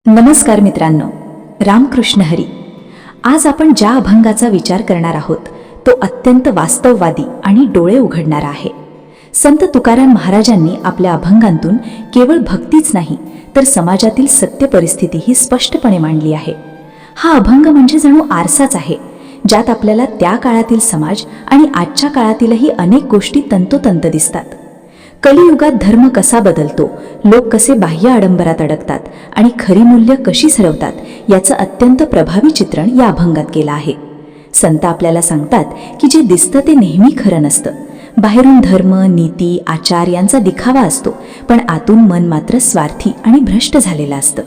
नमस्कार मित्रांनो, रामकृष्ण हरी. आज आपण ज्या अभंगाचा विचार करणार आहोत तो अत्यंत वास्तववादी आणि डोळे उघडणारा आहे. संत तुकाराम महाराजांनी आपल्या अभंगांतून केवळ भक्तीच नाही तर समाजातील सत्य परिस्थितीही स्पष्टपणे मांडली आहे. हा अभंग म्हणजे जणू आरसाच आहे, ज्यात आपल्याला त्या काळातील समाज आणि आजच्या काळातीलही अनेक गोष्टी तंतोतंत दिसतात. कलियुगात धर्म कसा बदलतो, लोक कसे बाह्य आडंबरात अडकतात आणि खरी मूल्य कशी सरवतात याचं अत्यंत प्रभावी चित्रण या अभंगात केलं आहे. संत आपल्याला सांगतात की जे दिसतं ते नेहमी खरं नसतं. बाहेरून धर्म, नीती, आचार यांचा दिखावा असतो, पण आतून मन मात्र स्वार्थी आणि भ्रष्ट झालेलं असतं.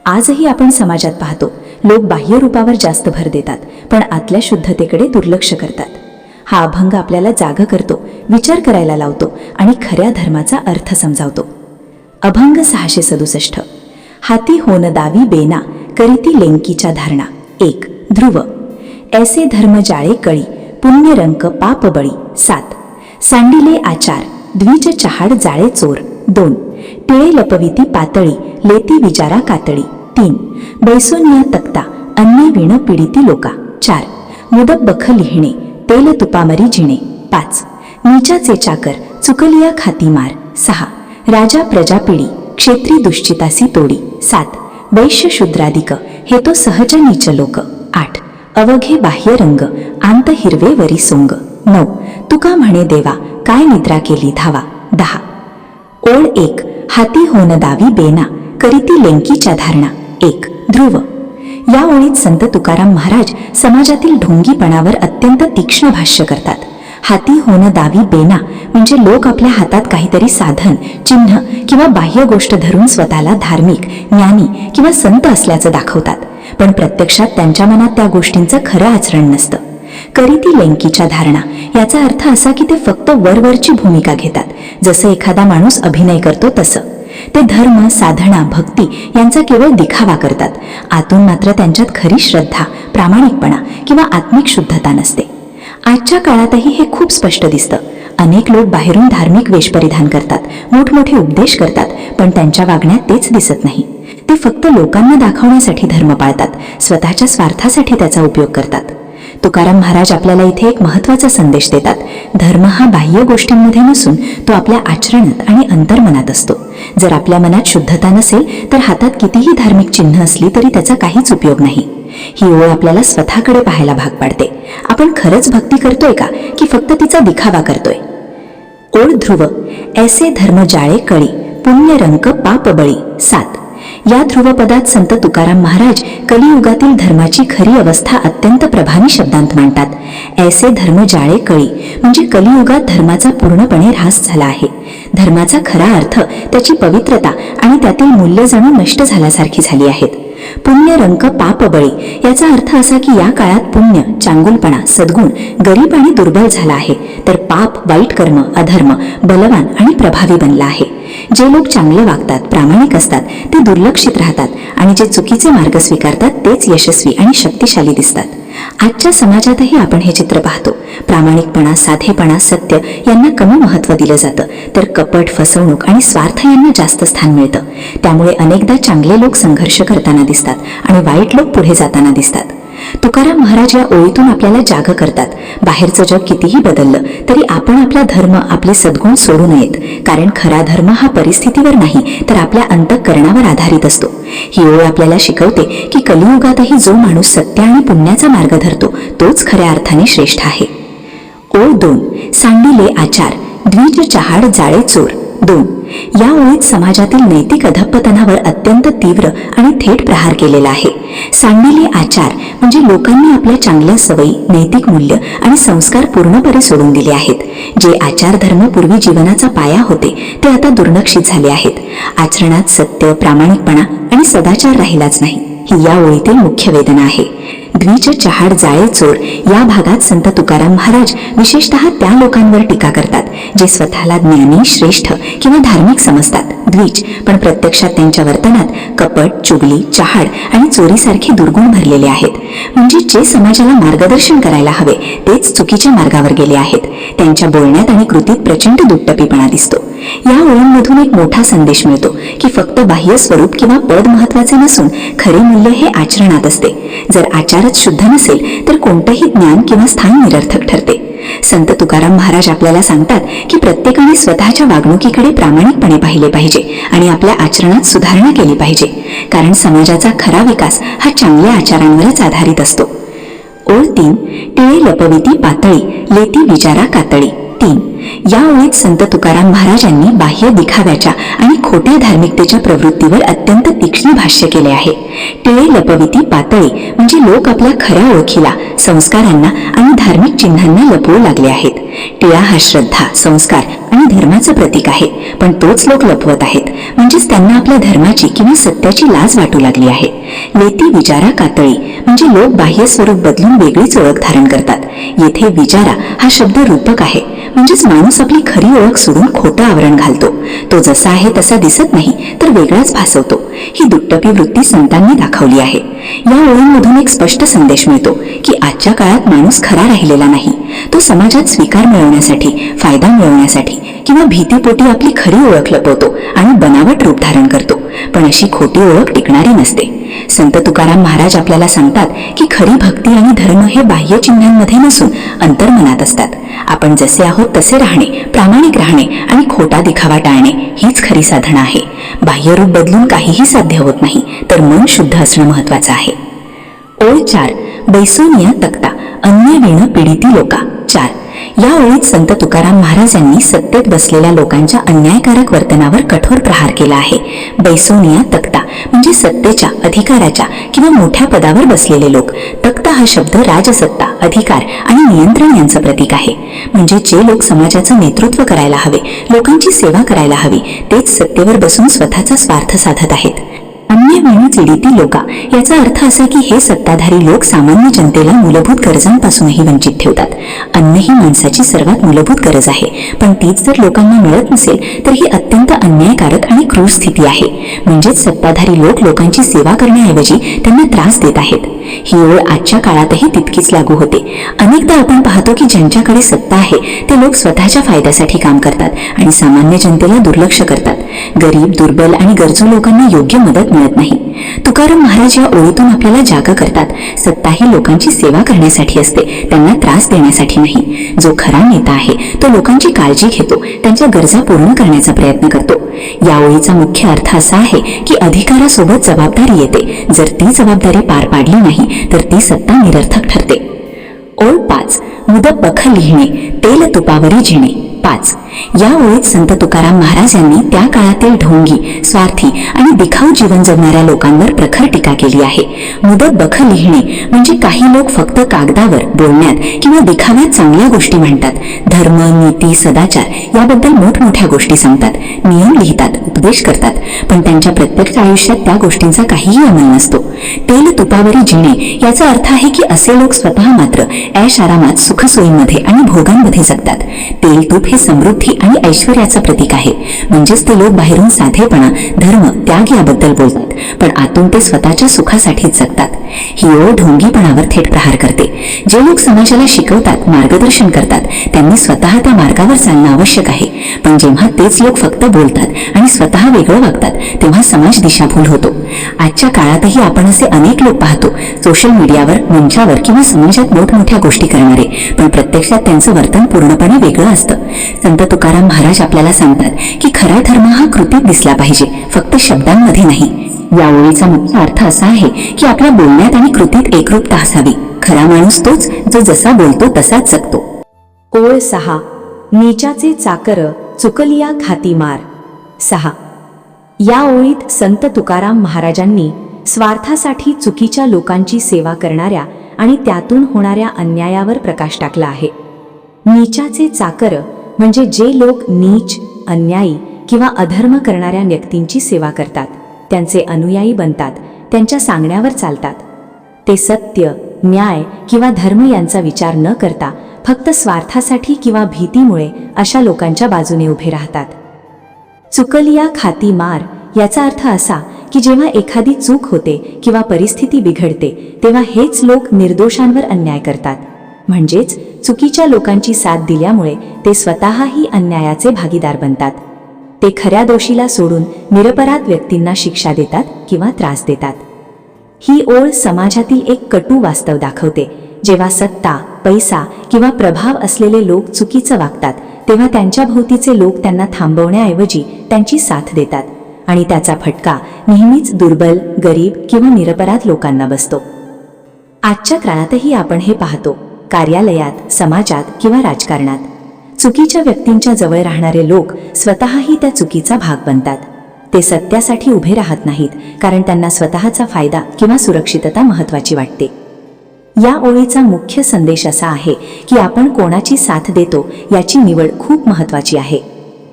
आजही आपण समाजात पाहतो, लोक बाह्य रूपावर जास्त भर देतात पण आतल्या शुद्धतेकडे दुर्लक्ष करतात. हा अभंग आपल्याला जागं करतो, विचार करायला लावतो आणि खऱ्या धर्माचा अर्थ समजावतो. अभंग 667. हाती होन दावी बेना, करीती लेंकीच्या धारणा. 1. ध्रुव. ऐसे धर्म जाळे कळी, पुण्य रंक पाप बळी. 7. सांडिले आचार, द्विज चहाड जाळे चोर. 2. टिळे लपविती पातळी, लेती विचारा कातळी. 3. बैसोनिया तक्ता, अन्य विण पिडिती लोका. 4. मुदक बख लिहिणे, तेल तुपामरी जिणे. 5. नीचाचे चाकर, चुकलिया खाती मार. 6. राजा प्रजा पिढी, क्षेत्री दुश्चितासी तोडी. 7. वैश्य शूद्रादिक, हे तो सहज नीच लोक. 8. अवघे बाह्य रंग, आंत हिरवे वरी सोंग. 9. तुका म्हणे देवा, काय निद्रा केली धावा. 10. ओळ 1. हाती होन दावी बेना, करीती लेंकीच्या धारणा. 1. ध्रुव. या ओळीत संत तुकाराम महाराज समाजातील ढोंगीपणावर अत्यंत तीक्ष्ण भाष्य करतात. हाती होन दावी बेना म्हणजे लोक आपल्या हातात काहीतरी साधन, चिन्ह किंवा बाह्य गोष्ट धरून स्वतःला धार्मिक, ज्ञानी किंवा संत असल्याचं दाखवतात, पण प्रत्यक्षात त्यांच्या मनात त्या गोष्टींचं खरं आचरण नसतं. करीती लेंकीच्या धारणा याचा अर्थ असा की ते फक्त वरवरची भूमिका घेतात, जसं एखादा माणूस अभिनय करतो तसं. ते धर्म, साधना, भक्ती यांचा केवळ दिखावा करतात. आतून मात्र त्यांच्यात खरी श्रद्धा, प्रामाणिकपणा किंवा आत्मिक शुद्धता नसते. आजच्या काळातही हे खूप स्पष्ट दिसतं. अनेक लोक बाहेरून धार्मिक वेश परिधान करतात, मोठमोठे उपदेश करतात, पण त्यांच्या वागण्यात तेच दिसत नाही. ते फक्त लोकांना दाखवण्यासाठी धर्म पाळतात, स्वतःच्या स्वार्थासाठी त्याचा उपयोग करतात. तुकाराम महाराज आपल्याला इथे एक महत्त्वाचा संदेश देतात. धर्म हा बाह्य गोष्टींमध्ये नसून तो आपल्या आचरणात आणि अंतर्मनात असतो. जर आपल्या मनात शुद्धता नसेल तर हातात कितीही धार्मिक चिन्ह असली तरी त्याचा काहीच उपयोग नाही. ही ओळ आपल्याला स्वतःकडे पाहायला भाग पाडते. आपण खरंच भक्ती करतोय का की फक्त तिचा दिखावा करतोय. ओळ ध्रुव. ऐसे धर्म जाळे कळी, पुण्य रंक पाप बळी. 7. या ध्रुवपदात संत तुकाराम महाराज कलियुगातील धर्माची खरी अवस्था अत्यंत प्रभावी शब्दांत मांडतात. ऐसे धर्म जाळे कळी म्हणजे कलियुगात धर्माचा पूर्णपणे ऱ्हास झाला आहे. धर्माचा खरा अर्थ, त्याची पवित्रता आणि त्यातील मूल्य जणू नष्ट झाल्यासारखी झाली आहेत. पुण्य रंक पाप बळी याचा अर्थ असा की या काळात पुण्य, चांगुलपणा, सद्गुण गरीब आणि दुर्बल झाला आहे, तर पाप, वाईट कर्म, अधर्म बलवान आणि प्रभावी बनला आहे. जे लोक चांगले वागतात, प्रामाणिक असतात ते दुर्लक्षित राहतात आणि जे चुकीचे मार्ग स्वीकारतात तेच यशस्वी आणि शक्तिशाली दिसतात. आजच्या समाजातही आपण हे चित्र पाहतो. प्रामाणिकपणा, साधेपणा, सत्य यांना कमी महत्त्व दिलं जातं, तर कपट, फसवणूक आणि स्वार्थ यांना जास्त स्थान मिळतं. त्यामुळे अनेकदा चांगले लोक संघर्ष करताना दिसतात आणि वाईट लोक पुढे जाताना दिसतात. तुकाराम महाराज या ओळीतून आपल्याला जाग करतात. बाहेरचं जग कितीही बदललं तरी आपण आपला धर्म, आपले सद्गुण सोडू नयेत, कारण खरा धर्म हा परिस्थितीवर नाही तर आपल्या अंतःकरणावर आधारित असतो. ही ओळ आपल्याला शिकवते की कलियुगातही जो माणूस सत्य आणि पुण्याचा मार्ग धरतो तोच खऱ्या अर्थाने श्रेष्ठ आहे. ओळ 2. सांडिले आचार, द्विज चहाड जाळे चोर. 2. या ओळीत समाजातील नैतिक अधःपतनावर अत्यंत तीव्र आणि थेट प्रहार केलेला आहे. सांडिले आचार म्हणजे लोकांनी आपल्या चांगल्या सवयी, नैतिक मूल्य आणि संस्कार पूर्णपणे सोडून दिले आहेत. जे आचार धर्म पूर्वी जीवनाचा पाया होते ते आता दुर्लक्षित झाले आहेत. आचरणात सत्य, प्रामाणिकपणा आणि सदाचार राहिलाच नाही. ही या ओळीतील मुख्य वेदना आहे. द्विज चहाड जाळे चोर या भागात संत तुकाराम महाराज विशेषतः त्या लोकांवर टीका करतात जे स्वतःला ज्ञानी, श्रेष्ठ किंवा धार्मिक समजतात. द्विज पण प्रत्यक्षात त्यांच्या वर्तनात कपट, चुगली, चहाड आणि चोरीसारखे दुर्गुण भरलेले आहेत. म्हणजे जे समाजाला मार्गदर्शन करायला हवे तेच चुकीच्या मार्गावर गेले आहेत. त्यांच्या बोलण्यात आणि कृतीत प्रचंड दुट्टपीपणा दिसतो. या ओळींमधून एक मोठा संदेश मिळतो की फक्त बाह्य स्वरूप किंवा पद महत्वाचे नसून खरे मूल्य हे आचरणात असते. जर आचारच शुद्ध नसेल तर कोणतेही ज्ञान किंवा स्थान निरर्थक ठरते. संत तुकाराम महाराज आपल्याला सांगतात की प्रत्येकाने स्वतःच्या वागणुकीकडे प्रामाणिकपणे पाहिले पाहिजे आणि आपल्या आचरणात सुधारणा केली पाहिजे, कारण समाजाचा खरा विकास हा चांगल्या आचारांवरच आधारित असतो. ओळ 3. टिळे लपविती पातळी, लेती विचारा कातळी. 3. या ओळीत संत तुकाराम महाराजांनी बाह्य दिखाव्याच्या आणि खोट्या धार्मिकतेच्या प्रवृत्तीवर अत्यंत तीक्ष्ण भाष्य केले आहे. टिळे लपविती पातळी म्हणजे लोक आपल्या खऱ्या ओळखीला, संस्कारांना आणि धार्मिक चिन्हांना लपवू लागले आहेत. टिळा हा श्रद्धा, संस्कार आणि धर्माचं प्रतीक आहे, पण तोच लोक लपवत आहेत. म्हणजेच त्यांना आपल्या धर्माची किंवा सत्याची लाज वाटू लागली आहे. लेती विचारा कातळी म्हणजे लोक बाह्य स्वरूप बदलून वेगळीच ओळख धारण करतात. येथे विचारा हा शब्द रूपक आहे, म्हणजेच माणूस आपली खरी ओळख सोडून खोटं आवरण घालतो. तो जसा आहे तसा दिसत नाही तर वेगळाच भासवतो. ही दुट्टपी वृत्ती संतांनी दाखवली आहे. या ओळींमधून एक स्पष्ट संदेश मिळतो की आजच्या काळात माणूस खरा राहिलेला नाही. तो समाजात स्वीकार मिळवण्यासाठी, फायदा मिळवण्यासाठी किंवा भीतीपोटी आपली खरी ओळख लपवतो आणि बनावट रूप धारण करतो. पण अशी खोटी ओळख टिकणारी नसते. संत तुकाराम महाराज आपल्याला सांगतात की खरी भक्ती आणि धर्म हे बाह्य चिन्हांमध्ये नसून अंतर्मनात असतात. आपण जसे आहोत तसे राहणे, प्रामाणिक राहणे आणि खोटा दिखावा टाळणे हीच खरी साधना आहे. बाह्य रूप बदलून काहीही साध्य होत नाही, तर मन शुद्ध असणं महत्वाचं आहे. ओळ 4. बैसोनिया तक्ता, अन्य विण पीडिती लोका. 4. या ओळीत संत तुकाराम महाराजांनी सत्तेत बसलेल्या लोकांच्या अन्यायकारक वर्तनावर कठोर प्रहार केला आहे. बैसोनिया तक्ता म्हणजे सत्तेच्या, अधिकाराच्या किंवा मोठ्या पदावर बसलेले लोक. तक्ता हा शब्द राजसत्ता, अधिकार आणि नियंत्रण यांचं प्रतीक आहे. म्हणजे जे लोक समाजाचं नेतृत्व करायला हवे, लोकांची सेवा करायला हवी, तेच सत्तेवर बसून स्वतःचा स्वार्थ साधत आहेत. अन्य विण पीडिती लोका याचा अर्थ असा की हे सत्ताधारी लोक सामान्य जनतेला मूलभूत गरजांपासूनही वंचित ठेवतात. अन्न ही माणसाची सर्वात मूलभूत गरज आहे, पण तीच जर लोकांना मिळत नसेल तर ही अत्यंत अन्यायकारक आणि क्रूर स्थिती आहे. म्हणजेच सत्ताधारी लोक लोकांची सेवा करण्याऐवजी त्यांना त्रास देत आहेत. ही ओळ आजच्या काळातही तितकीच लागू होते. अनेकदा आपण पाहतो की ज्यांच्याकडे सत्ता आहे ते लोक स्वतःच्या फायद्यासाठी काम करतात आणि सामान्य जनतेला दुर्लक्ष करतात. गरीब, दुर्बल आणि गरजू लोकांना योग्य मदत मिळत नाही. तुकाराम महाराज या ओळीतून आपल्याला जाग करतात. सत्ता ही लोकांची सेवा करण्यासाठी असते, त्यांना त्रास देण्यासाठी नाही. जो खरा नेता आहे तो लोकांची काळजी घेतो, त्यांच्या गरजा पूर्ण करण्याचा प्रयत्न करतो. या ओळीचा मुख्य अर्थ असा आहे की अधिकारासोबत जबाबदारी येते. जर ती जबाबदारी पार पाडली नाही तर ती सत्ता निरर्थक ठरते. ओळ 5. मुदत बख लिहिणे, तेल तुपावरी जिणे. 5. या ओळीत संत तुकाराम महाराज यांनी त्या काळातील ढोंगी, स्वार्थी आणि दिखाऊ जीवन जगणाऱ्या लोकांवर प्रखर टीका केली आहे. मुदत बख लिहिणे म्हणजे काही लोक फक्त कागदावर, बोलण्यात किंवा दिखाव्यात चांगल्या गोष्टी म्हणतात. धर्म, नीती, सदाचार याबद्दल मोठमोठ्या गोष्टी सांगतात, नियम लिहितात, उपदेश करतात, पण त्यांच्या प्रत्यक्ष आयुष्यात त्या गोष्टींचा काहीही अंमल नसतो. तेल तुपावरी जिणे याचा अर्थ आहे की असे लोक स्वतः मात्र ऐश आरामात, सुखसोयीमध्ये आणि भोगांमध्ये जगतात. तेल तूप हे समृद्धी आणि ऐश्वर्याचं प्रतीक आहे. म्हणजेच ते लोक बाहेरून साधेपणा, धर्म, त्याग याबद्दल बोलतात, पण आतून ते स्वतःच्या सुखासाठीच जगतात. ही ओळ ढोंगीपणावर थेट प्रहार करते. जे लोक समाजाला शिकवतात, मार्गदर्शन करतात, त्यांनी स्वतः त्या मार्गावर चालणं आवश्यक आहे. पण जेव्हा तेच लोक फक्त बोलतात आणि स्वतः वेगळं वागतात तेव्हा समाज दिशाभूल होतो. आजच्या काळातही आपण असे अनेक लोक पाहतो, सोशल मीडियावर, मंचावर किंवा समाजात मोठमोठ्या गोष्टी करणारे, पण प्रत्यक्षात त्यांचं वर्तन पूर्णपणे वेगळं असतं. संत तुकाराम महाराज आपल्याला सांगतात की खरा धर्म हा कृतीत दिसला पाहिजे, फक्त शब्दांमध्ये नाही. या ओळीचा मुख्य अर्थ असा आहे की आपल्या बोलण्यात आणि कृतीत एकरूपता असावी. खरा माणूस तोच जो जसा बोलतो तसाच जगतो. ओळ 6. नीचाचे चाकर, चुकलिया खाती मार. 6. या ओळीत संत तुकाराम महाराजांनी स्वार्थासाठी चुकीच्या लोकांची सेवा करणाऱ्या आणि त्यातून होणाऱ्या अन्यायावर प्रकाश टाकला आहे. नीचाचे चाकर म्हणजे जे लोक नीच, अन्यायी किंवा अधर्म करणाऱ्या व्यक्तींची सेवा करतात, त्यांचे अनुयायी बनतात, त्यांच्या सांगण्यावर चालतात. ते सत्य, न्याय किंवा धर्म यांचा विचार न करता फक्त स्वार्थासाठी किंवा भीतीमुळे अशा लोकांच्या बाजूने उभे राहतात. चुकलिया खाती मार याचा अर्थ असा की जेव्हा एखादी चूक होते किंवा परिस्थिती बिघडते तेव्हा हेच लोक निर्दोषांवर अन्याय करतात. म्हणजेच चुकीच्या लोकांची साथ दिल्यामुळे ते स्वतःही अन्यायाचे भागीदार बनतात. ते खऱ्या दोषीला सोडून निरपराध व्यक्तींना शिक्षा देतात किंवा त्रास देतात. ही ओळ समाजातील एक कटू वास्तव दाखवते. जेव्हा सत्ता, पैसा किंवा प्रभाव असलेले लोक चुकीचं वागतात तेव्हा त्यांच्या भोवतीचे लोक त्यांना थांबवण्याऐवजी त्यांची साथ देतात आणि त्याचा फटका नेहमीच दुर्बल, गरीब किंवा निरपराध लोकांना बसतो. आजच्या काळातही आपण हे पाहतो. कार्यालयात, समाजात किंवा राजकारणात चुकीच्या व्यक्तींच्या जवळ राहणारे लोक स्वतःही त्या चुकीचा भाग बनतात. ते सत्यासाठी उभे राहत नाहीत कारण त्यांना स्वतःचा फायदा किंवा सुरक्षितता महत्त्वाची वाटते. या ओळीचा मुख्य संदेश असा आहे की आपण कोणाची साथ देतो याची निवड खूप महत्त्वाची आहे.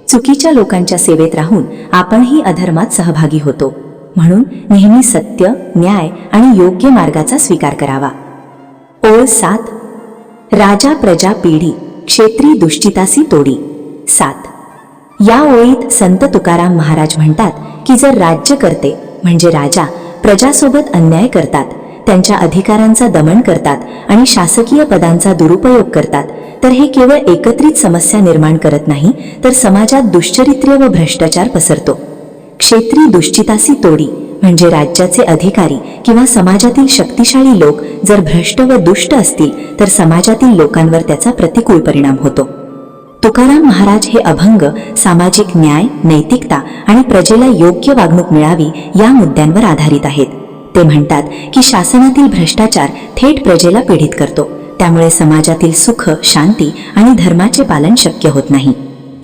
चुकीच्या लोकांच्या सेवेत राहून आपणही अधर्मात सहभागी होतो. म्हणून नेहमी सत्य, न्याय आणि योग्य मार्गाचा स्वीकार करावा. ओळ 7. राजा प्रजा पिढी क्षेत्री दुष्टितासी तोडी. 7. या ओळीत संत तुकाराम महाराज म्हणतात की जर राज्यकर्ते म्हणजे राजा प्रजासोबत अन्याय करतात, त्यांच्या अधिकारांचा दमन करतात आणि शासकीय पदांचा दुरुपयोग करतात तर हे केवळ एकत्रित समस्या निर्माण करत नाही तर समाजात दुश्चरित्र्य व भ्रष्टाचार पसरतो. क्षेत्री दुष्टितासी तोडी म्हणजे राज्याचे अधिकारी किंवा समाजातील शक्तिशाली लोक जर भ्रष्ट व दुष्ट असतील तर समाजातील लोकांवर त्याचा प्रतिकूल परिणाम होतो. तुकाराम महाराज हे अभंग सामाजिक न्याय, नैतिकता आणि प्रजेला योग्य वागणूक मिळावी या मुद्द्यांवर आधारित आहेत. ते म्हणतात की शासनातील भ्रष्टाचार थेट प्रजेला पीडित करतो. त्यामुळे समाजातील सुख, शांती आणि धर्माचे पालन शक्य होत नाही.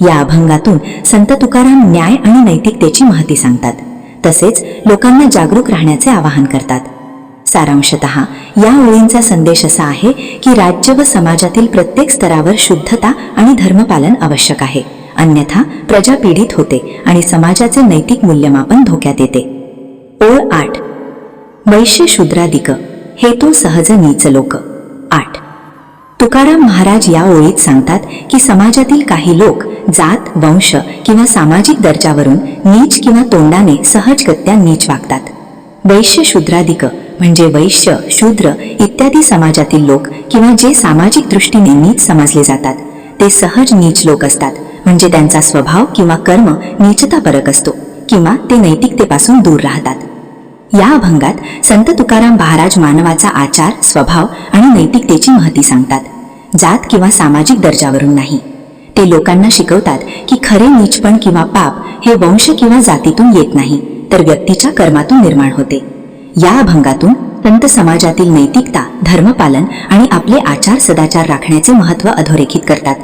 या अभंगातून संत तुकाराम न्याय आणि नैतिकतेची महती सांगतात. तसेच लोकांना जागरूक राहण्याचे आवाहन करतात. सारांशतः या ओळींचा संदेश असा आहे की राज्य व समाजातील प्रत्येक स्तरावर शुद्धता आणि धर्मपालन आवश्यक आहे. अन्यथा प्रजा पीडित होते आणि समाजाचे नैतिक मूल्यमापन धोक्यात येते. ओळ 8. वैश्य शूद्रादिक हेतू सहज नीच लोक. 8. तुकाराम महाराज या ओळीत सांगतात की समाजातील काही लोक जात, वंश किंवा सामाजिक दर्जावरून नीच किंवा तोंडाने सहजगत्या नीच वागतात. वैश्य शूद्रादिक म्हणजे वैश्य, शूद्र इत्यादी समाजातील लोक किंवा जे सामाजिक दृष्टीने नीच समजले जातात ते सहज नीच लोक असतात. म्हणजे त्यांचा स्वभाव किंवा कर्म नीचतापरक असतो किंवा ते नैतिकतेपासून दूर राहतात. या अभंगात संत तुकाराम महाराज मानवाचा आचार, स्वभाव आणि नैतिकतेची महती सांगतात. जात किंवा सामाजिक दर्जावरून नाही. ते लोकांना शिकवतात की खरे नीचपण किंवा पाप हे वंश किंवा जातीतून येत नाही तर व्यक्तीच्या कर्मातून निर्माण होते. या अभंगातून संत समाजातील नैतिकता, धर्मपालन आणि आपले आचार सदाचार राखण्याचे महत्त्व अधोरेखित करतात.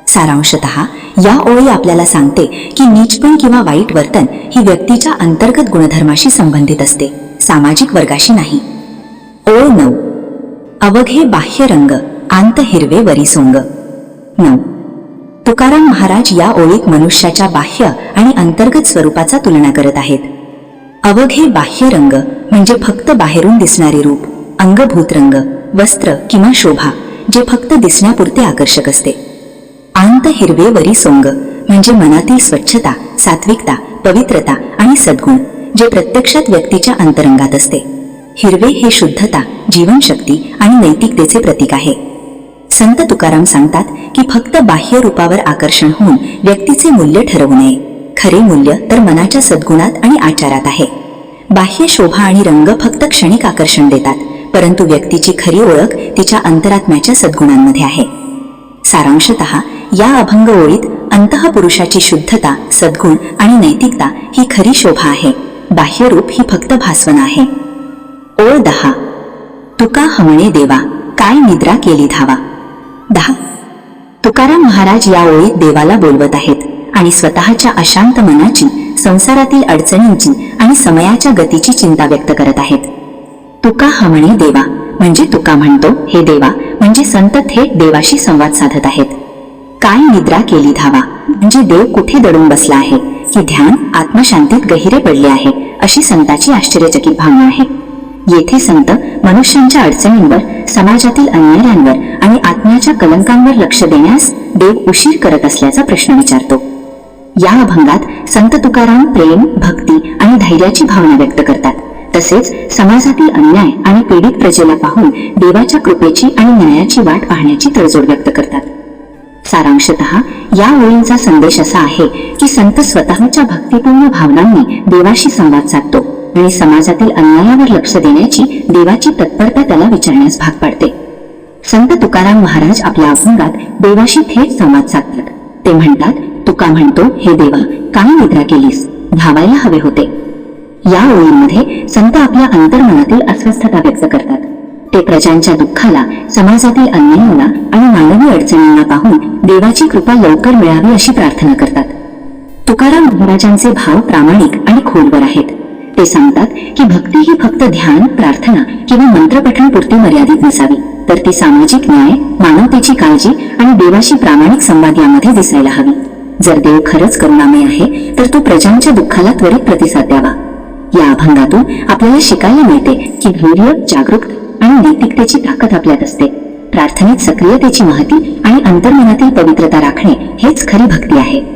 सारांशतः या ओळी आपल्याला सांगते की नीचपण किंवा वाईट वर्तन ही व्यक्तीच्या अंतर्गत गुणधर्माशी संबंधित असते, सामाजिक वर्गाशी नाही. ओळ 9. अवघे बाह्य रंग आंत हिरवे वरी सोंग. 9. तुकाराम महाराज या ओळीत मनुष्याच्या बाह्य आणि अंतर्गत स्वरूपाचा तुलना करत आहेत. अवघे बाह्य रंग म्हणजे फक्त बाहेरून दिसणारे रूप, अंगभूत रंग, वस्त्र किंवा शोभा जे फक्त दिसण्यापुरते आकर्षक असते. आंत हिरवे वरी सोंग म्हणजे मनातील स्वच्छता, सात्विकता, पवित्रता आणि सद्गुण जे प्रत्यक्षात व्यक्तीच्या अंतरंगात असते. हिरवे हे शुद्धता, जीवनशक्ती आणि नैतिकतेचे प्रतीक आहे. संत तुकाराम सांगतात की फक्त बाह्य रूपावर आकर्षण होऊन व्यक्तीचे मूल्य ठरवू नये. खरे मूल्य तर मनाच्या सद्गुणात आणि आचारात आहे. बाह्य शोभा आणि रंग फक्त क्षणिक आकर्षण देतात, परंतु व्यक्तीची खरी ओळख तिच्या अंतरात्म्याच्या सद्गुणांमध्ये आहे. सारांशतः या अभंग ओळीत अंतःपुरुषाची शुद्धता, सद्गुण आणि नैतिकता ही खरी शोभा आहे. बाह्य रूप ही फक्त भासवना आहे. ओळ 10. तुका हमणे देवा काय निद्रा केली धावा. 10. तुकाराम महाराज या ओळीत देवाला बोलवत आहेत आणि स्वतःच्या अशांत मनाची, संसारातील अडचणींची आणि समयाच्या गतीची चिंता व्यक्त करत आहेत. तुका हमणे देवा म्हणजे तुका म्हणतो हे देवा म्हणजे संत थेट देवाशी संवाद साधत आहेत. काय निद्रा केली धावा म्हणजे देव कुठे दडून बसला आहे की ध्यान आत्मशांतीत गहिरे पडले आहे अशी संताची आश्चर्यचकित भावना आहे. येथे संत मनुष्यांच्या अडचणींवर, समाजातील अन्यायांवर आणि आत्म्याच्या कलंकांवर लक्ष देण्यास देव उशीर करत असल्याचा प्रश्न विचारतो. या अभंगात संत तुकाराम प्रेम, भक्ती आणि धैर्याची भावना व्यक्त करतात. तसेच समाजातील अन्याय आणि पीडित प्रजेला पाहून देवाच्या कृपेची आणि न्यायाची वाट पाहण्याची तडजोड व्यक्त करतात. सारांशतः या ओळींचा संदेश असा आहे की संत स्वतःच्या भक्तिपूर्ण भावनांनी देवाशी संवाद साधतो आणि समाजातील अन्यायावर लक्ष देण्याची देवाची तत्परता त्याला विचारण्यास भाग पाडते. संत तुकाराम महाराज आपल्या अभंगात देवाशी थेट संवाद साधतात. ते म्हणतात, तुका म्हणतो, हे देवा, काय निद्रा केलीस, धावायला हवे होते. या ओळींमध्ये संत आपल्या अंतर्मनातील अस्वस्थता व्यक्त करतात. ते प्रजांच्या दुःखाला, समाजातील अन्यायाला आणि मानवी अडचणींना पाहून देवाची कृपा लवकर मिळावी अशी प्रार्थना करतात. तुकाराम महाराजांचे भाव प्रामाणिक आणि खोलवर आहेत. ते सांगतात की भक्ती ही फक्त ध्यान, प्रार्थना किंवा मंत्रपठण पुरती मर्यादित नसावी, तर ती सामाजिक न्याय, मानवतेची काळजी आणि देवाशी प्रामाणिक संवाद यामध्ये दिसायला हवी. जर देव खरंच करुणामय आहे तर तो प्रजांच्या दुःखाला त्वरित प्रतिसाद द्यावा. या अभंगातून आपल्याला शिकायला मिळते की धैर्य, जागरूकता आणि नैतिकतेची ताकद आपल्यात असते. प्रार्थनेत सक्रियतेची महती आणि अंतर्मनातील पवित्रता राखणे हेच खरी भक्ती आहे.